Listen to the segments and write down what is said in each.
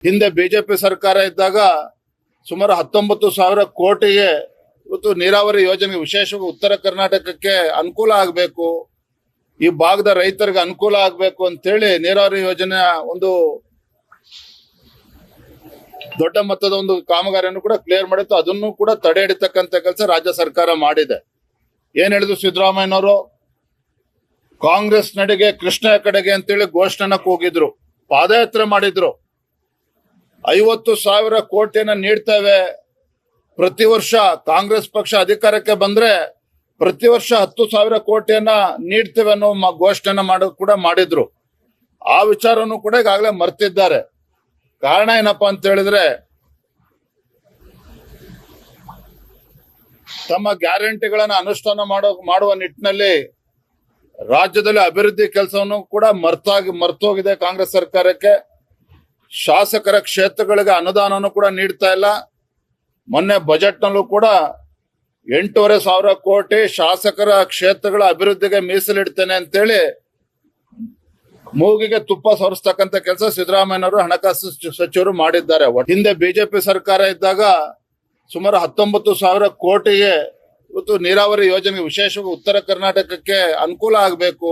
ಹಿಂದೆ ಬಿಜೆಪಿ ಸರ್ಕಾರ ಇದ್ದಾಗ ಸುಮಾರು 19,000 ಕೋಟಿಗೆ ಇವತ್ತು ನೀರಾವರಿ ಯೋಜನೆ, ವಿಶೇಷವಾಗಿ ಉತ್ತರ ಕರ್ನಾಟಕಕ್ಕೆ ಅನುಕೂಲ ಆಗಬೇಕು, ಈ ಭಾಗದ ರೈತರಿಗೆ ಅನುಕೂಲ ಆಗಬೇಕು ಅಂತೇಳಿ ನೀರಾವರಿ ಯೋಜನೆ ಒಂದು ದೊಡ್ಡ ಮೊತ್ತದ ಒಂದು ಕಾಮಗಾರಿಯನ್ನು ಕೂಡ ಕ್ಲಿಯರ್ ಮಾಡಿತ್ತು. ಅದನ್ನು ಕೂಡ ತಡೆ ಹಿಡಿತಕ್ಕಂತ ಕೆಲಸ ರಾಜ್ಯ ಸರ್ಕಾರ ಮಾಡಿದೆ. ಏನ್ ಹೇಳಿದ್ರು ಸಿದ್ದರಾಮಯ್ಯನವರು, ಕಾಂಗ್ರೆಸ್ ನಡೆಗೆ ಕೃಷ್ಣ ಕಡೆಗೆ ಅಂತೇಳಿ ಘೋಷಣೆನ ಕೂಗಿದ್ರು, ಪಾದಯಾತ್ರೆ ಮಾಡಿದ್ರು. 50,000 ಕೋಟಿಯನ್ನ ನೀಡ್ತೇವೆ, ಪ್ರತಿ ವರ್ಷ ಕಾಂಗ್ರೆಸ್ ಪಕ್ಷ ಅಧಿಕಾರಕ್ಕೆ ಬಂದ್ರೆ ಪ್ರತಿ ವರ್ಷ 10,000 ಕೋಟಿಯನ್ನ ನೀಡ್ತೇವೆ ಅನ್ನೋ ಘೋಷಣೆನ ಕೂಡ ಮಾಡಿದ್ರು. ಆ ವಿಚಾರವನ್ನು ಕೂಡ ಈಗಾಗಲೇ ಮರ್ತಿದ್ದಾರೆ. ಕಾರಣ ಏನಪ್ಪಾ ಅಂತ ಹೇಳಿದ್ರೆ, ತಮ್ಮ ಗ್ಯಾರಂಟಿಗಳನ್ನ ಅನುಷ್ಠಾನ ಮಾಡುವ ನಿಟ್ಟಿನಲ್ಲಿ ರಾಜ್ಯದಲ್ಲಿ ಅಭಿವೃದ್ಧಿ ಕೆಲಸವನ್ನು ಕೂಡ ಮರ್ತೋಗಿದೆ ಕಾಂಗ್ರೆಸ್ ಸರ್ಕಾರಕ್ಕೆ. ಶಾಸಕರ ಕ್ಷೇತ್ರಗಳಿಗೆ ಅನುದಾನವನ್ನು ಕೂಡ ನೀಡ್ತಾ ಇಲ್ಲ. ಮೊನ್ನೆ ಬಜೆಟ್ ನಲ್ಲೂ ಕೂಡ 8,500 ಕೋಟಿ ಶಾಸಕರ ಕ್ಷೇತ್ರಗಳ ಅಭಿವೃದ್ಧಿಗೆ ಮೀಸಲಿಡ್ತೇನೆ ಅಂತೇಳಿ ಮೂಗಿಗೆ ತುಪ್ಪ ಸವರಿಸ್ತಕ್ಕಂತ ಕೆಲಸ ಸಿದ್ದರಾಮಯ್ಯನವರು ಹಣಕಾಸು ಸಚಿವರು ಮಾಡಿದ್ದಾರೆ. ಹಿಂದೆ ಬಿಜೆಪಿ ಸರ್ಕಾರ ಇದ್ದಾಗ ಸುಮಾರು 19,000 ಕೋಟಿಗೆ ಇವತ್ತು ನೀರಾವರಿ ಯೋಜನೆ, ವಿಶೇಷವಾಗಿ ಉತ್ತರ ಕರ್ನಾಟಕಕ್ಕೆ ಅನುಕೂಲ ಆಗಬೇಕು,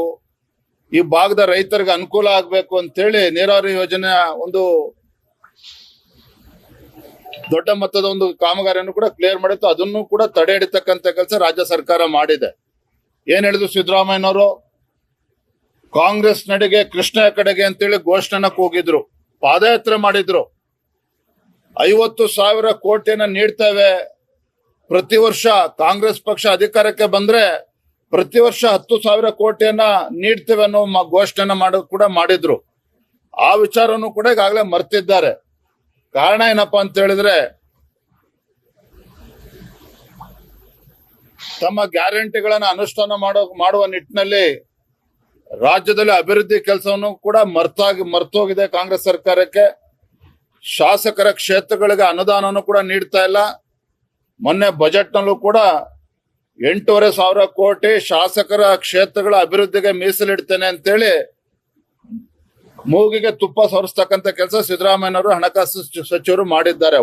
ಈ ಭಾಗದ ರೈತರಿಗೆ ಅನುಕೂಲ ಆಗಬೇಕು ಅಂತೇಳಿ ನೀರಾವರಿ ಯೋಜನೆ ಒಂದು ದೊಡ್ಡ ಮೊತ್ತದ ಒಂದು ಕಾಮಗಾರಿಯನ್ನು ಕೂಡ ಕ್ಲಿಯರ್ ಮಾಡಿತ್ತು. ಅದನ್ನು ಕೂಡ ತಡೆ ಹಿಡಿತಕ್ಕಂತ ಕೆಲಸ ರಾಜ್ಯ ಸರ್ಕಾರ ಮಾಡಿದೆ. ಏನ್ ಹೇಳಿದ್ರು ಸಿದ್ದರಾಮಯ್ಯನವರು, ಕಾಂಗ್ರೆಸ್ ನಡೆಗೆ ಕೃಷ್ಣ ಕಡೆಗೆ ಅಂತೇಳಿ ಘೋಷಣೆನ ಕೂಗಿದ್ರು, ಪಾದಯಾತ್ರೆ ಮಾಡಿದ್ರು. 50,000 ಕೋಟಿಯನ್ನ ನೀಡ್ತೇವೆ, ಪ್ರತಿ ವರ್ಷ ಕಾಂಗ್ರೆಸ್ ಪಕ್ಷ ಅಧಿಕಾರಕ್ಕೆ ಬಂದ್ರೆ ಪ್ರತಿ ವರ್ಷ 10,000 ಕೋಟಿಯನ್ನ ನೀಡ್ತೇವೆ ಅನ್ನೋ ಘೋಷಣೆನ ಕೂಡ ಮಾಡಿದ್ರು. ಆ ವಿಚಾರವನ್ನು ಕೂಡ ಈಗಾಗಲೇ ಮರ್ತಿದ್ದಾರೆ. ಕಾರಣ ಏನಪ್ಪಾ ಅಂತ ಹೇಳಿದ್ರೆ, ತಮ್ಮ ಗ್ಯಾರಂಟಿಗಳನ್ನ ಅನುಷ್ಠಾನ ಮಾಡುವ ನಿಟ್ಟಿನಲ್ಲಿ ರಾಜ್ಯದಲ್ಲಿ ಅಭಿವೃದ್ಧಿ ಕೆಲಸವನ್ನು ಕೂಡ ಮರ್ತೋಗಿದೆ ಕಾಂಗ್ರೆಸ್ ಸರ್ಕಾರಕ್ಕೆ. ಶಾಸಕರ ಕ್ಷೇತ್ರಗಳಿಗೆ ಅನುದಾನವನ್ನು ಕೂಡ ನೀಡ್ತಾ ಇಲ್ಲ. ಮೊನ್ನೆ ಬಜೆಟ್ ನಲ್ಲೂ ಕೂಡ 8,500 ಕೋಟಿ ಶಾಸಕರ ಕ್ಷೇತ್ರಗಳ ಅಭಿವೃದ್ಧಿಗೆ ಮೀಸಲಿಡ್ತೇನೆ ಅಂತೇಳಿ ಮೂಗಿಗೆ ತುಪ್ಪ ಸವರಿಸ್ತಕ್ಕಂತ ಕೆಲಸ ಸಿದ್ದರಾಮಯ್ಯನವರು ಹಣಕಾಸು ಸಚಿವರು ಮಾಡಿದ್ದಾರೆ.